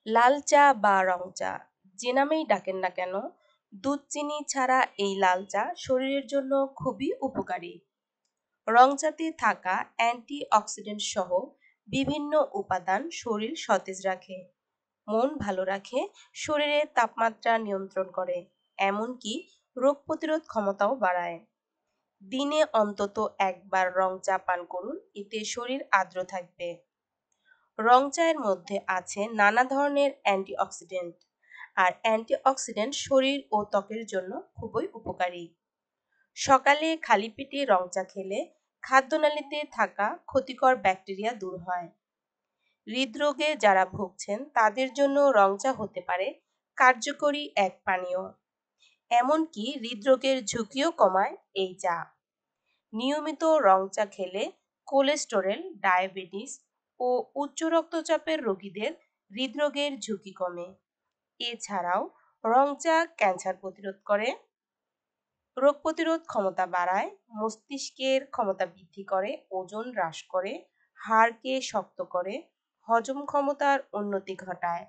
লাল চা বা রং চা যে নামেই ডাকেন না কেন, দুধ চিনি ছাড়া এই লাল চা শরীরের জন্য খুবই উপকারী। রং চাতে থাকা অ্যান্টি অক্সিডেন্ট সহ বিভিন্ন উপাদান শরীর সতেজ রাখে, মন ভালো রাখে, শরীরের তাপমাত্রা নিয়ন্ত্রণ করে, এমনকি রোগ প্রতিরোধ ক্ষমতাও বাড়ায়। দিনে অন্তত একবার রং চা পান করুন, এতে শরীর আর্দ্র থাকবে। রং চায়ের মধ্যে আছে নানা ধরনের অ্যান্টিঅক্সিডেন্ট, আর অ্যান্টিঅক্সিডেন্ট শরীর ও ত্বকের জন্য খুবই উপকারী। সকালে খালি পেটে রং চা খেলে খাদ্যনালীতে থাকা ক্ষতিকর ব্যাকটেরিয়া দূর হয়। হৃদরোগে যারা ভুগছেন তাদের জন্য রং চা হতে পারে কার্যকরী এক পানীয়। এমনকি হৃদরোগের ঝুঁকিও কমায় এই চা। নিয়মিত রং চা খেলে কোলেস্টেরল, ডায়াবেটিস ও উচ্চ রক্তচাপের রোগীদের হৃদরোগের ঝুঁকি কমে। এছাড়াও রং চা ক্যান্সার প্রতিরোধ করে, রোগ প্রতিরোধ ক্ষমতা বাড়ায়, মস্তিষ্কের ক্ষমতা বৃদ্ধি করে, ওজন হ্রাস করে, হাড়কে শক্ত করে, হজম ক্ষমতার উন্নতি ঘটায়।